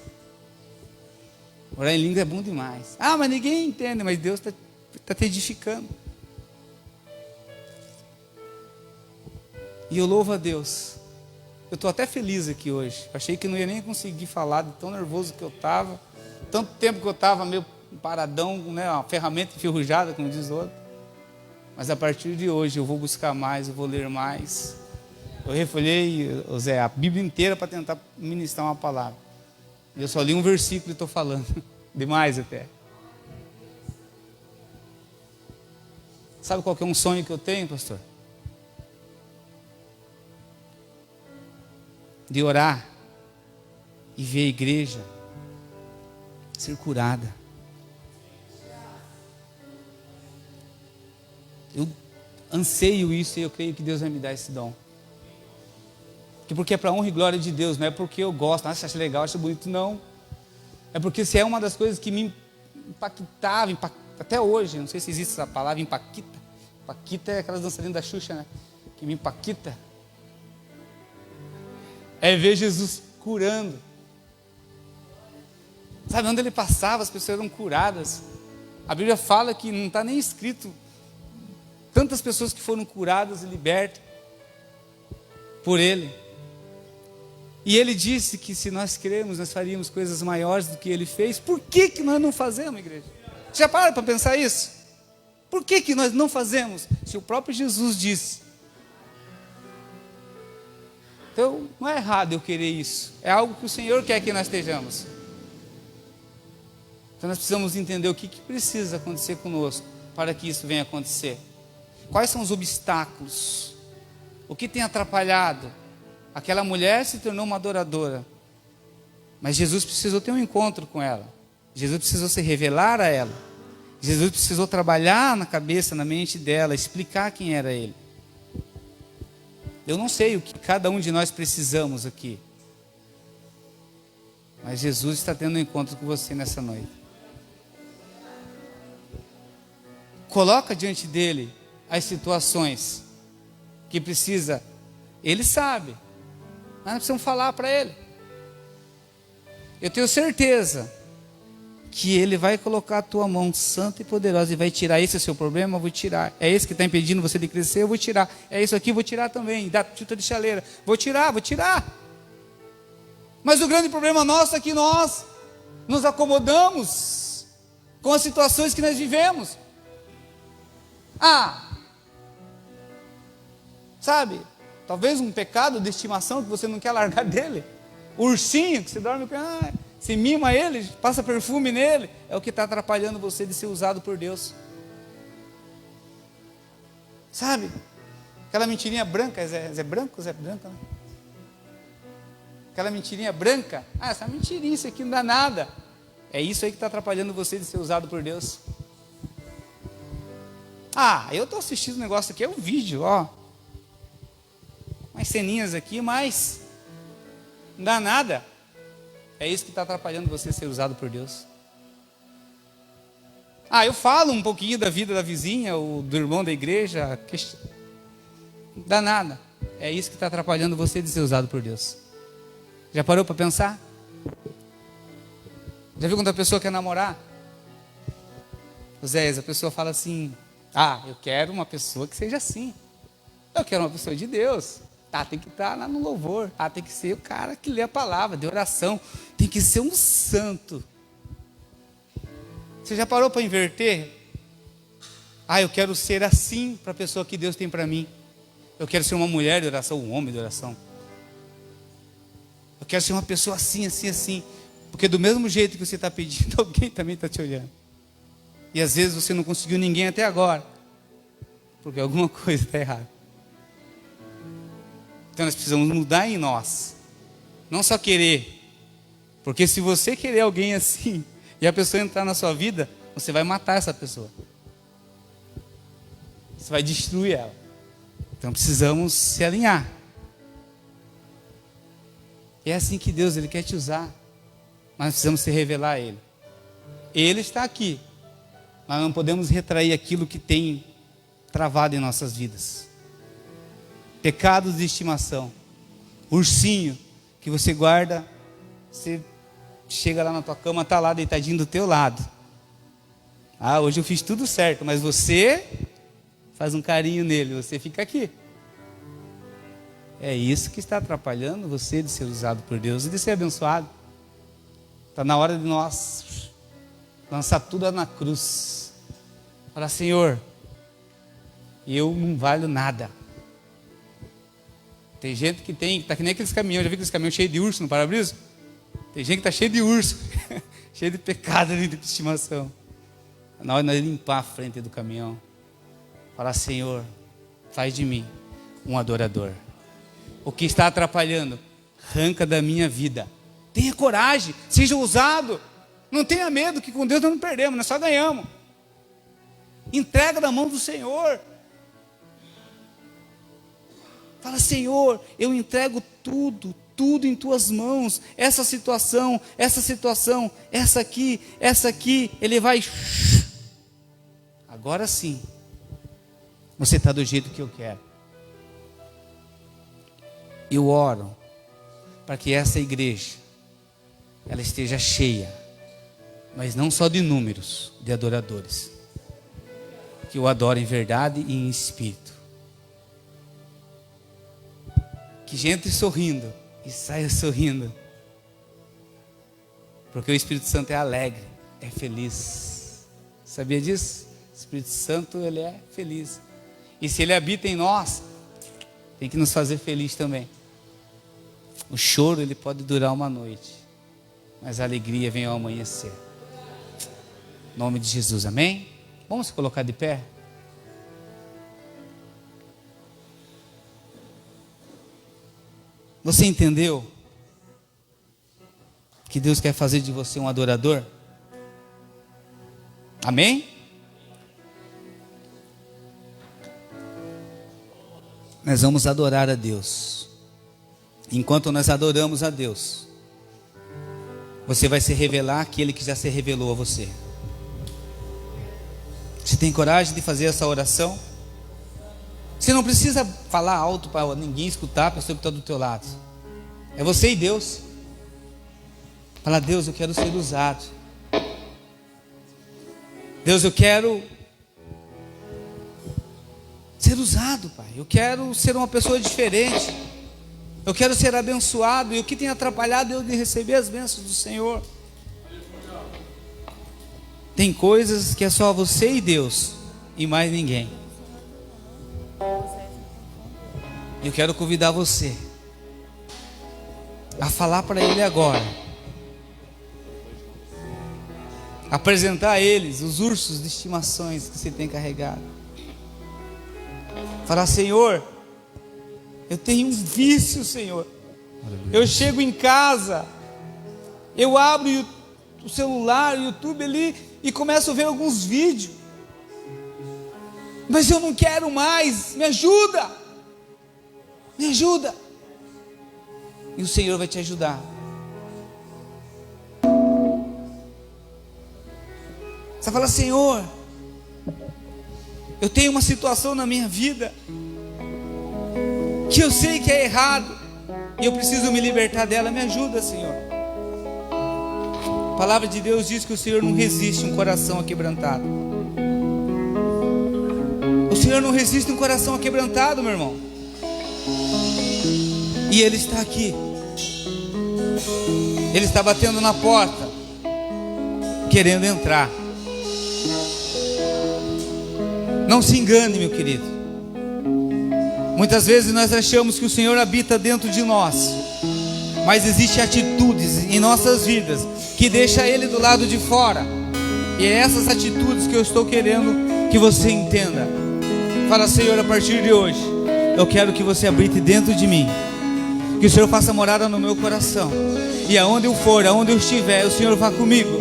Orar em língua é bom demais. Ah, mas ninguém entende, mas Deus está te edificando. E eu louvo a Deus. Eu estou até feliz aqui hoje. Achei que não ia nem conseguir falar, de tão nervoso que eu estava. Tanto tempo que eu estava meio paradão, né, uma ferramenta enferrujada, como diz o outro. Mas a partir de hoje eu vou buscar mais, eu vou ler mais. Eu refolhei, Zé, a Bíblia inteira para tentar ministrar uma palavra. Eu só li um versículo e estou falando. Demais até. Sabe qual que é um sonho que eu tenho, pastor? De orar e ver a igreja ser curada. Eu anseio isso e eu creio que Deus vai me dar esse dom. Porque é para honra e glória de Deus, não é porque eu gosto, acho legal, acho bonito, não. É porque se é uma das coisas que me impactava, até hoje, não sei se existe essa palavra, impacta. Paquita é aquelas dançarinas da Xuxa, né? Que me impacta. É ver Jesus curando. Sabe, onde ele passava, as pessoas eram curadas. A Bíblia fala que não está nem escrito tantas pessoas que foram curadas e libertas por ele. E ele disse que se nós crermos, nós faríamos coisas maiores do que ele fez. Por que nós não fazemos, igreja? Já para pensar isso? Por que nós não fazemos? Se o próprio Jesus disse. Então, não é errado eu querer isso. É algo que o Senhor quer que nós estejamos. Então, nós precisamos entender o que precisa acontecer conosco para que isso venha acontecer. Quais são os obstáculos? O que tem atrapalhado? Aquela mulher se tornou uma adoradora, mas Jesus precisou ter um encontro com ela. Jesus precisou se revelar a ela. Jesus precisou trabalhar na cabeça, na mente dela, explicar quem era ele. Eu não sei o que cada um de nós precisamos aqui, mas Jesus está tendo um encontro com você nessa noite. Coloca diante dele as situações que precisa. Ele sabe, mas nós precisamos falar para ele. Eu tenho certeza que Ele vai colocar a tua mão santa e poderosa e vai tirar. Esse é o seu problema, eu vou tirar. É esse que está impedindo você de crescer, eu vou tirar. É isso aqui, eu vou tirar também. Dá chuta de chaleira. Vou tirar. Mas o grande problema nosso é que nós nos acomodamos com as situações que nós vivemos. Sabe, talvez um pecado de estimação que você não quer largar dele. O ursinho que você dorme com ele, você mima ele, passa perfume nele, é o que está atrapalhando você de ser usado por Deus. Sabe, aquela mentirinha branca, Zé branco ou Zé branca, né? Aquela mentirinha branca, essa mentirinha, isso aqui não dá nada. É isso aí que está atrapalhando você de ser usado por Deus. Eu estou assistindo um negócio aqui, é um vídeo, umas ceninhas aqui, mas não dá nada. É isso que está atrapalhando você ser usado por Deus. Eu falo um pouquinho da vida da vizinha, ou do irmão da igreja, não dá nada. É isso que está atrapalhando você de ser usado por Deus. Já parou para pensar? Já viu quando a pessoa quer namorar? Zé, a pessoa fala assim, eu quero uma pessoa que seja assim. Eu quero uma pessoa de Deus. Tem que estar lá no louvor. Tem que ser o cara que lê a palavra, de oração. Tem que ser um santo. Você já parou para inverter? Eu quero ser assim para a pessoa que Deus tem para mim. Eu quero ser uma mulher de oração, um homem de oração. Eu quero ser uma pessoa assim, assim, assim. Porque do mesmo jeito que você está pedindo, alguém também está te olhando. E às vezes você não conseguiu ninguém até agora. Porque alguma coisa está errada. Então nós precisamos mudar em nós. Não só querer. Porque se você querer alguém assim, e a pessoa entrar na sua vida, você vai matar essa pessoa. Você vai destruir ela. Então precisamos se alinhar. E é assim que Deus, Ele quer te usar. Mas precisamos se revelar a Ele. Ele está aqui. Mas não podemos retrair aquilo que tem travado em nossas vidas. Pecados de estimação. Ursinho que você guarda. Você chega lá na tua cama, está lá deitadinho do teu lado. Hoje eu fiz tudo certo. Mas você faz um carinho nele. Você fica aqui. É isso que está atrapalhando você de ser usado por Deus e de ser abençoado. Está na hora de nós lançar tudo na cruz. Falar, Senhor, eu não valho nada. Tem gente que está que nem aqueles caminhões. Já viu aqueles caminhões cheios de urso no para-brisa? Tem gente que está cheio de urso, cheio de pecado ali de estimação. Na hora de nós limpar a frente do caminhão. Falar, Senhor, faz de mim um adorador. O que está atrapalhando, arranca da minha vida. Tenha coragem, seja ousado. Não tenha medo, que com Deus nós não perdemos, nós só ganhamos. Entrega na mão do Senhor. Fala, Senhor, eu entrego tudo em tuas mãos. Essa situação, essa aqui, Ele vai. Agora sim, você está do jeito que eu quero. Eu oro para que essa igreja ela esteja cheia, mas não só de números de adoradores, que o adorem em verdade e em espírito. Que gente sorrindo e saia sorrindo, porque o Espírito Santo é alegre, é feliz. Sabia disso? O Espírito Santo, ele é feliz. E se ele habita em nós, tem que nos fazer feliz também. O choro, ele pode durar uma noite, mas a alegria vem ao amanhecer. Em nome de Jesus, amém? Vamos se colocar de pé? Você entendeu que Deus quer fazer de você um adorador? Amém? Nós vamos adorar a Deus. Enquanto nós adoramos a Deus, você vai se revelar aquele que já se revelou a você. Você tem coragem de fazer essa oração? Você não precisa falar alto para ninguém escutar, a pessoa que está do teu lado. É você e Deus. Fala, Deus, eu quero ser usado. Deus, eu quero ser usado, Pai. Eu quero ser uma pessoa diferente. Eu quero ser abençoado. E o que tem atrapalhado eu de receber as bênçãos do Senhor? Tem coisas que é só você e Deus, e mais ninguém. Eu quero convidar você a falar para Ele agora, apresentar a eles os ursos de estimações que você tem carregado. Falar: Senhor, eu tenho um vício, Senhor. Eu chego em casa, eu abro o celular, o YouTube ali, e começo a ver alguns vídeos, mas eu não quero mais. Me ajuda, me ajuda. E o Senhor vai te ajudar. Você fala: Senhor, eu tenho uma situação na minha vida que eu sei que é errado e eu preciso me libertar dela. Me ajuda, Senhor. A palavra de Deus diz que o Senhor não resiste um coração aquebrantado. O Senhor não resiste um coração aquebrantado, meu irmão. E Ele está aqui. Ele está batendo na porta, querendo entrar. Não se engane, meu querido. Muitas vezes nós achamos que o Senhor habita dentro de nós, mas existem atitudes em nossas vidas que deixam Ele do lado de fora. E é essas atitudes que eu estou querendo que você entenda. Fala: Senhor, a partir de hoje eu quero que você habite dentro de mim, que o Senhor faça morada no meu coração, e aonde eu for, aonde eu estiver, o Senhor vá comigo.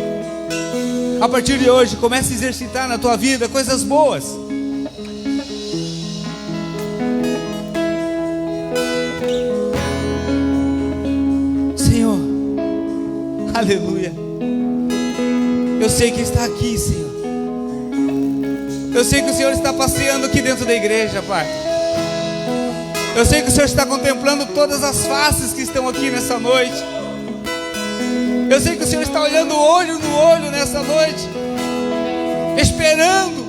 A partir de hoje comece a exercitar na tua vida coisas boas. Senhor, aleluia. Eu sei que está aqui, Senhor. Eu sei que o Senhor está passeando aqui dentro da igreja, Pai. Eu sei que o Senhor está contemplando todas as faces que estão aqui nessa noite. Eu sei que o Senhor está olhando olho no olho nessa noite, esperando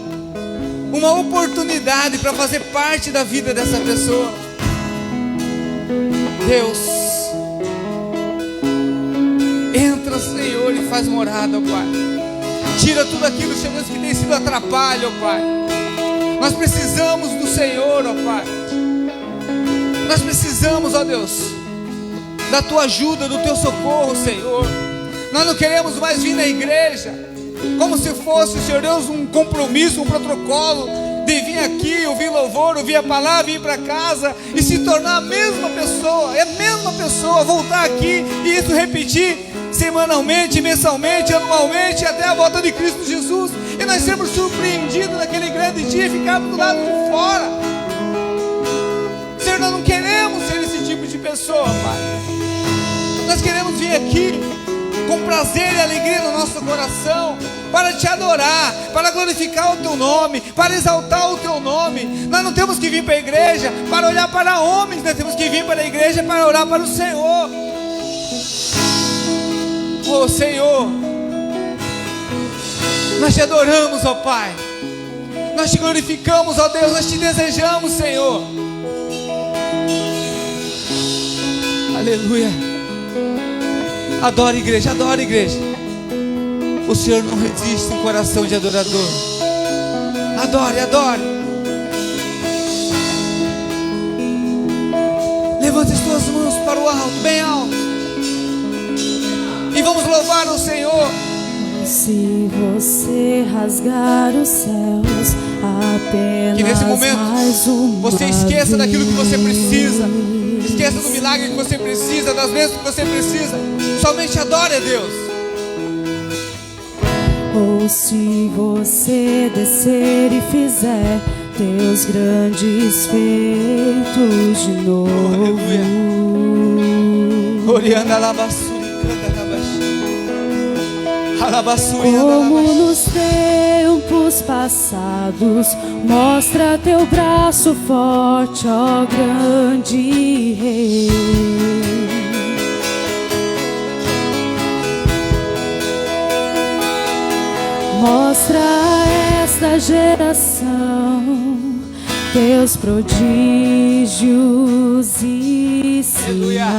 uma oportunidade para fazer parte da vida dessa pessoa. Deus, entra, Senhor, e faz morada, ó Pai. Tira tudo aquilo, Senhor Deus, que tem sido atrapalho, ó Pai. Nós precisamos do Senhor, ó Pai. Nós precisamos, ó Deus, da Tua ajuda, do Teu socorro, Senhor. Nós não queremos mais vir na igreja como se fosse, Senhor Deus, um compromisso, um protocolo de vir aqui, ouvir louvor, ouvir a palavra, ir para casa e se tornar a mesma pessoa. É a mesma pessoa, voltar aqui e isso repetir semanalmente, mensalmente, anualmente, até a volta de Cristo Jesus. E nós sermos surpreendidos naquele grande dia e ficarmos do lado de fora. Senhor, nós não queremos ser esse tipo de pessoa, Pai. Nós queremos vir aqui com prazer e alegria no nosso coração, para te adorar, para glorificar o Teu nome, para exaltar o Teu nome. Nós não temos que vir para a igreja para olhar para homens, nós temos que vir para a igreja para orar para o Senhor. Oh Senhor, nós te adoramos, ó Pai. Nós te glorificamos, ó Deus, nós te desejamos, Senhor. Aleluia. Adora, igreja, adora, igreja. O Senhor não resiste um coração de adorador. Adore, adore. Levante as tuas mãos para o alto, bem alto, e vamos louvar o Senhor.
Se você rasgar os céus, apenas
que nesse momento
mais uma
você esqueça daquilo que você precisa.
vez.
Esqueça do milagre que você precisa, das bênçãos que você precisa. Somente adore a Deus.
Ou se você descer e fizer teus grandes feitos de novo.
Aleluia. Oriana alabassuri, canta alabassuri,
Como nos tempos passados, mostra teu braço forte, ó grande Rei. Mostra a geração teus prodígios e sinais.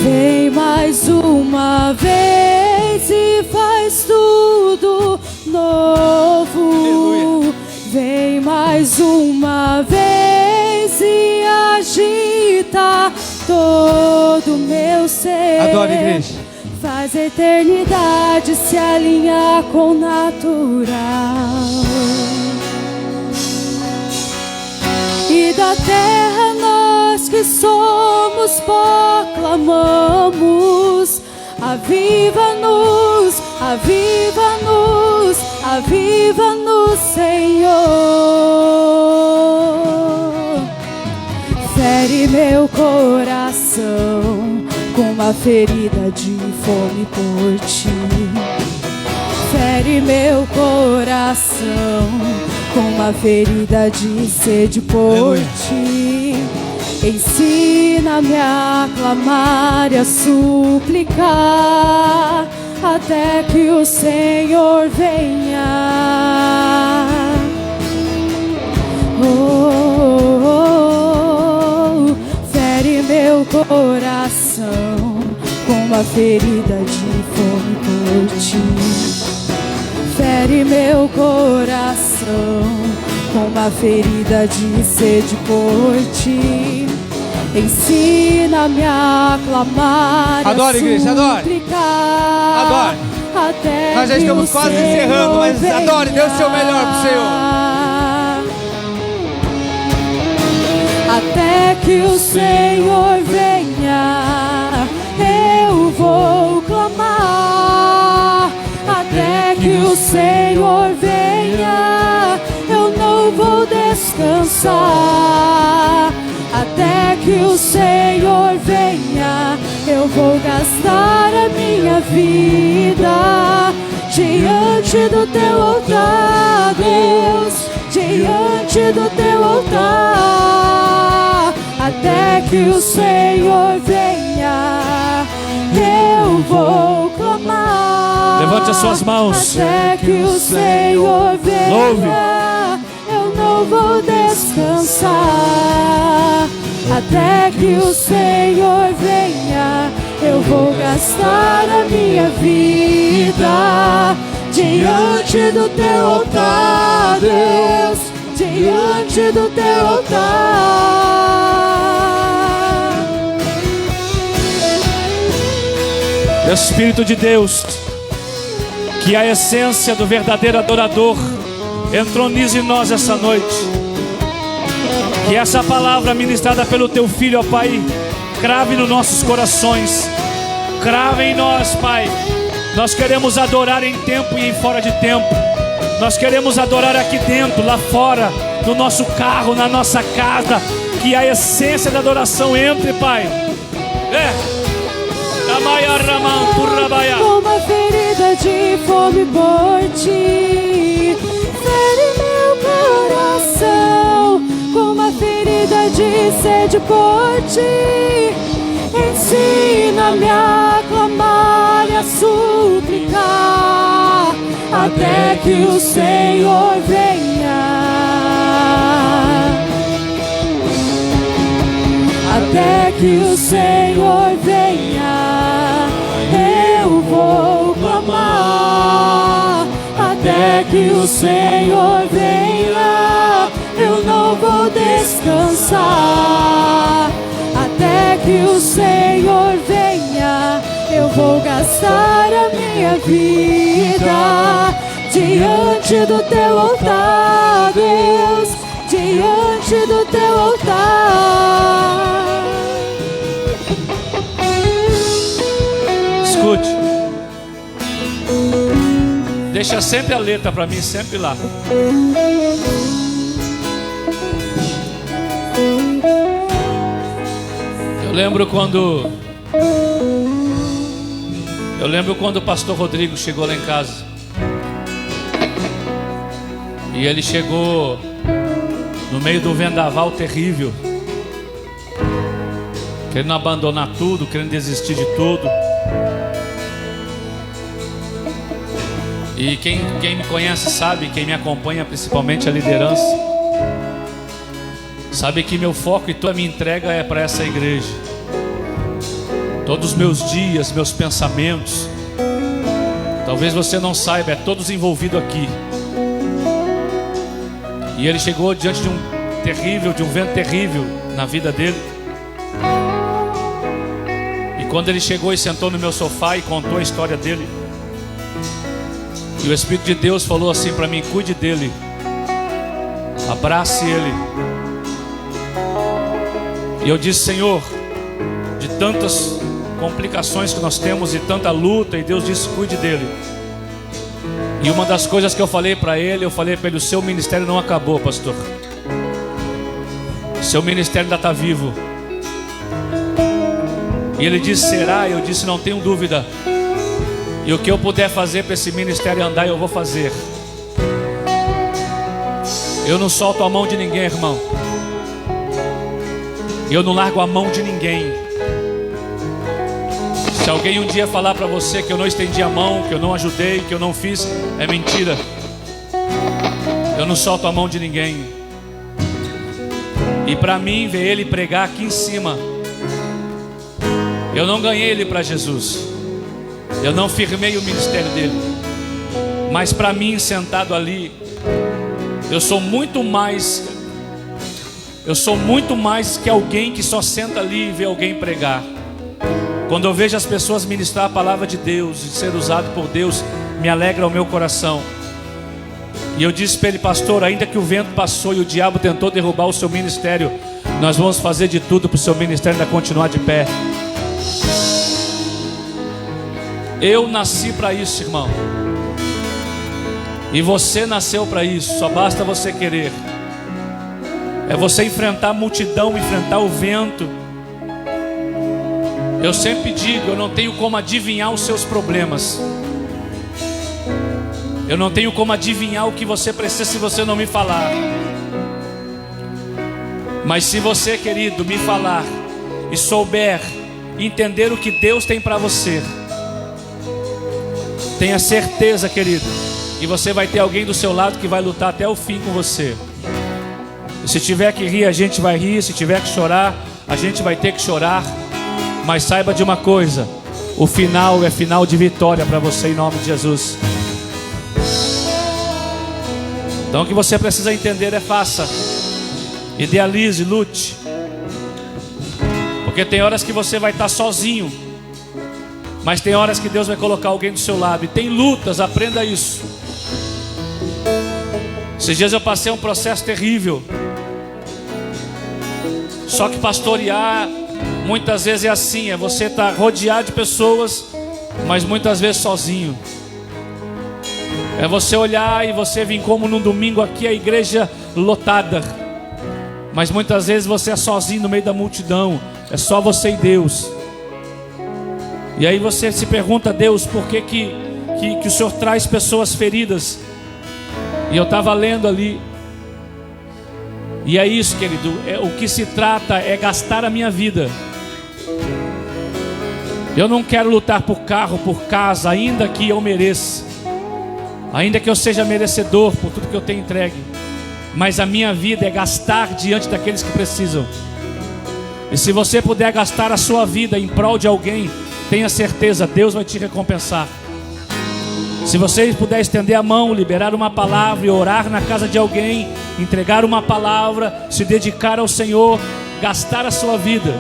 Vem mais uma vez e faz tudo novo.
Aleluia.
Vem mais uma vez e agita todo meu ser.
Adore, igreja.
Faz a eternidade se alinhar com o natural. E da terra nós que somos proclamamos: aviva-nos, aviva-nos, aviva-nos, Senhor. Fere meu coração com uma ferida de fome por ti. Fere meu coração com uma ferida de sede por
Aleluia.
ti. Ensina-me a clamar e a suplicar até que o Senhor venha. Fere meu coração com uma ferida de fome por ti. Fere meu coração com uma ferida de sede por ti. Ensina-me a clamar,
adore,
a
igreja, adore.
suplicar,
Adore.
até
Nós já
que
estamos
o
quase
Senhor
encerrando, mas
venha.
adore, dê o seu melhor pro Senhor.
Até que o Senhor venha, eu vou clamar. Até que o Senhor venha, eu não vou descansar. Até que o Senhor venha, eu vou gastar a minha vida diante do teu altar, Deus, diante do teu altar. Até que o Senhor venha, eu vou clamar.
Levante as suas mãos.
Até que o Senhor venha,
louve.
eu não vou descansar. Até que o Senhor venha, eu vou gastar a minha vida diante do teu altar, Deus, diante do teu altar.
Espírito de Deus, que a essência do verdadeiro adorador entronize em nós essa noite. Que essa palavra ministrada pelo Teu Filho, ó Pai, crave nos nossos corações, crave em nós, Pai. Nós queremos adorar em tempo e em fora de tempo. Nós queremos adorar aqui dentro, lá fora, no nosso carro, na nossa casa. Que a essência da adoração entre, Pai.
Com uma ferida de fome por ti, fere meu coração. Com uma ferida de sede por ti, ensina-me a clamar e a suplicar até que o Senhor venha. Até que o Senhor venha, eu vou clamar. Até que o Senhor venha, eu não vou descansar. Até que o Senhor venha, eu vou gastar a minha vida diante do teu altar, Deus, diante do teu altar.
Escute, deixa sempre a letra para mim, sempre lá. Eu lembro quando o pastor Rodrigo chegou lá em casa. E ele chegou no meio do vendaval terrível, querendo abandonar tudo, querendo desistir de tudo. E quem me conhece sabe, quem me acompanha, principalmente a liderança, sabe que meu foco e toda a minha entrega é para essa igreja. Todos os meus dias, meus pensamentos, talvez você não saiba, é todos envolvidos aqui. E ele chegou diante de um vento terrível na vida dele. E quando ele chegou e sentou no meu sofá e contou a história dele, e o Espírito de Deus falou assim para mim: cuide dele, abrace ele. E eu disse: Senhor, de tantas complicações que nós temos e tanta luta, e Deus disse: cuide dele. E uma das coisas que eu falei para ele, o seu ministério não acabou, pastor. O seu ministério ainda está vivo. E ele disse: será? Eu disse: não tenho dúvida. E o que eu puder fazer para esse ministério andar, eu vou fazer. Eu não solto a mão de ninguém, irmão. Eu não largo a mão de ninguém. Se alguém um dia falar para você que eu não estendi a mão, que eu não ajudei, que eu não fiz, é mentira. Eu não solto a mão de ninguém. E para mim, ver ele pregar aqui em cima, eu não ganhei ele para Jesus. Eu não firmei o ministério dele. Mas para mim, sentado ali, eu sou muito mais que alguém que só senta ali e vê alguém pregar. Quando eu vejo as pessoas ministrar a palavra de Deus e ser usado por Deus, me alegra o meu coração. E eu disse para ele: pastor, ainda que o vento passou e o diabo tentou derrubar o seu ministério, nós vamos fazer de tudo para o seu ministério ainda continuar de pé. Eu nasci para isso, irmão. E você nasceu para isso. Só basta você querer. É você enfrentar a multidão, enfrentar o vento. Eu sempre digo, eu não tenho como adivinhar os seus problemas. Eu não tenho como adivinhar o que você precisa se você não me falar. Mas se você, querido, me falar e souber entender o que Deus tem para você, tenha certeza, querido, que você vai ter alguém do seu lado que vai lutar até o fim com você. E se tiver que rir, a gente vai rir. Se tiver que chorar, a gente vai ter que chorar. Mas saiba de uma coisa: o final é final de vitória para você, em nome de Jesus. Então o que você precisa entender é: faça, idealize, lute. Porque tem horas que você vai estar sozinho, mas tem horas que Deus vai colocar alguém do seu lado. E tem lutas, aprenda isso. Esses dias eu passei um processo terrível. Só que pastorear muitas vezes é assim: é você estar rodeado de pessoas, mas muitas vezes sozinho. É você olhar e você vir como num domingo aqui, a igreja lotada, mas muitas vezes você é sozinho no meio da multidão. É só você e Deus. E aí você se pergunta: Deus, por que o Senhor traz pessoas feridas? E eu estava lendo ali. E é isso, querido. O que se trata é gastar a minha vida. Eu não quero lutar por carro, por casa, ainda que eu mereça, ainda que eu seja merecedor por tudo que eu tenho entregue. Mas a minha vida é gastar diante daqueles que precisam. E se você puder gastar a sua vida em prol de alguém, tenha certeza, Deus vai te recompensar. Se você puder estender a mão, liberar uma palavra e orar na casa de alguém, entregar uma palavra, se dedicar ao Senhor, gastar a sua vida.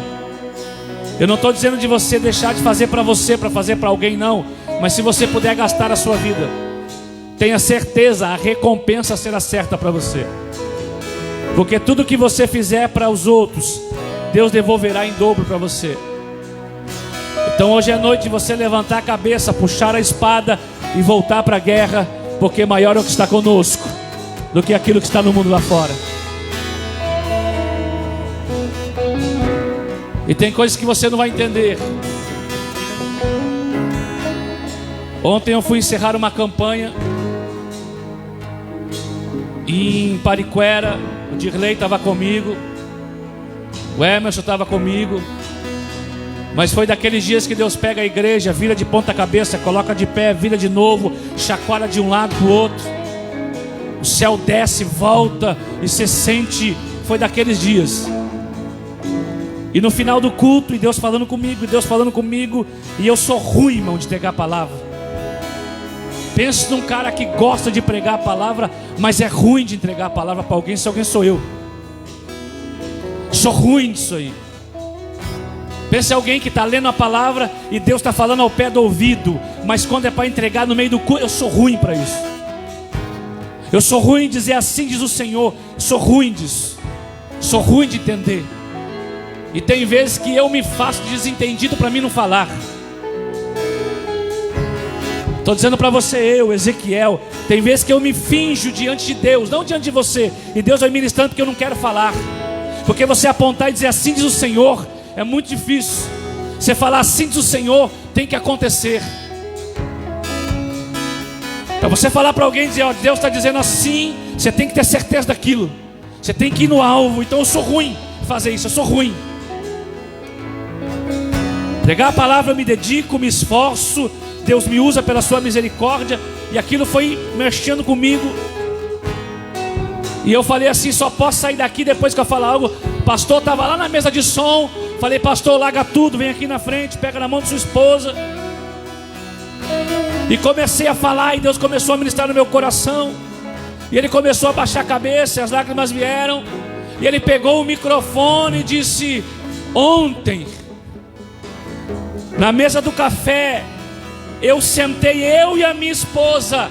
Eu não estou dizendo de você deixar de fazer para você, para fazer para alguém, não. Mas se você puder gastar a sua vida, tenha certeza, a recompensa será certa para você. Porque tudo que você fizer para os outros, Deus devolverá em dobro para você. Então hoje é noite de você levantar a cabeça, puxar a espada e voltar para a guerra, porque maior é o que está conosco do que aquilo que está no mundo lá fora. E tem coisas que você não vai entender. Ontem eu fui encerrar uma campanha em Pariquera. O Dirley estava comigo, o Emerson estava comigo. Mas foi daqueles dias que Deus pega a igreja, vira de ponta cabeça, coloca de pé, vira de novo, chacoalha de um lado para o outro. O céu desce, volta e você sente. Foi daqueles dias. E no final do culto, e Deus falando comigo, e eu sou ruim, irmão, de pregar a palavra. Pense num cara que gosta de pregar a palavra, mas é ruim de entregar a palavra para alguém. Se alguém sou eu. Sou ruim disso aí. Pense em alguém que está lendo a palavra e Deus está falando ao pé do ouvido, mas quando é para entregar no meio do culto, eu sou ruim para isso. Eu sou ruim de dizer assim diz o Senhor. Sou ruim disso. Sou ruim de entender. E tem vezes que eu me faço desentendido para mim não falar. Estou dizendo para você, eu, Ezequiel, tem vezes que eu me finjo diante de Deus, não diante de você, e Deus vai ministrando porque eu não quero falar. Porque você apontar e dizer assim diz o Senhor é muito difícil. Você falar assim diz o Senhor tem que acontecer. Para você falar para alguém e dizer, ó, Deus está dizendo assim, você tem que ter certeza daquilo. Você tem que ir no alvo. Então eu sou ruim de fazer isso, eu sou ruim. Pregar a palavra eu me dedico, me esforço. Deus me usa pela sua misericórdia. E aquilo foi mexendo comigo. E eu falei assim, só posso sair daqui depois que eu falar algo. Pastor estava lá na mesa de som. Falei, pastor, larga tudo, vem aqui na frente, pega na mão de sua esposa. E comecei a falar e Deus começou a ministrar no meu coração. E ele começou a baixar a cabeça, as lágrimas vieram. E ele pegou o microfone e disse, ontem, na mesa do café, eu sentei eu e a minha esposa,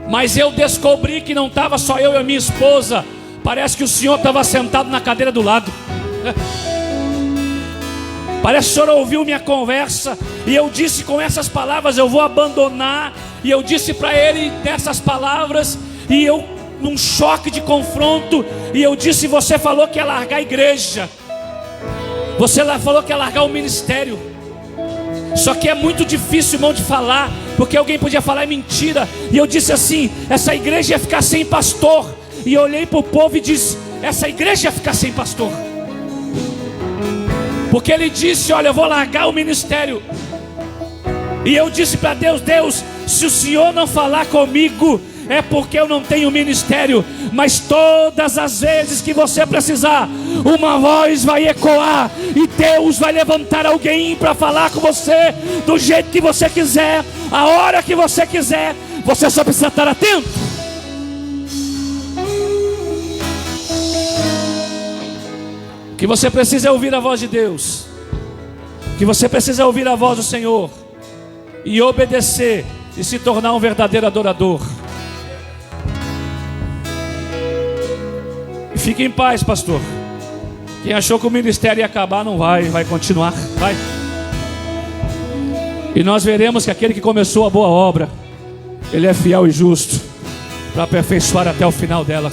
mas eu descobri que não estava só eu e a minha esposa. Parece que o senhor estava sentado na cadeira do lado. Parece que o senhor ouviu minha conversa. E eu disse com essas palavras, eu vou abandonar. E eu disse para ele nessas palavras, e eu num choque de confronto, e eu disse, você falou que ia largar a igreja, você falou que ia largar o ministério. Só que é muito difícil, irmão, de falar, porque alguém podia falar é mentira. E eu disse assim, essa igreja ia ficar sem pastor. E eu olhei para o povo e disse, essa igreja ia ficar sem pastor. Porque ele disse, olha, eu vou largar o ministério. E eu disse para Deus, Deus, se o Senhor não falar comigo, é porque eu não tenho ministério. Mas todas as vezes que você precisar, uma voz vai ecoar, e Deus vai levantar alguém para falar com você, do jeito que você quiser, a hora que você quiser. Você só precisa estar atento. Que você precisa ouvir a voz de Deus, que você precisa ouvir a voz do Senhor e obedecer e se tornar um verdadeiro adorador. E fique em paz, pastor. Quem achou que o ministério ia acabar, não vai, vai continuar, vai. E nós veremos que aquele que começou a boa obra, ele é fiel e justo para aperfeiçoar até o final dela.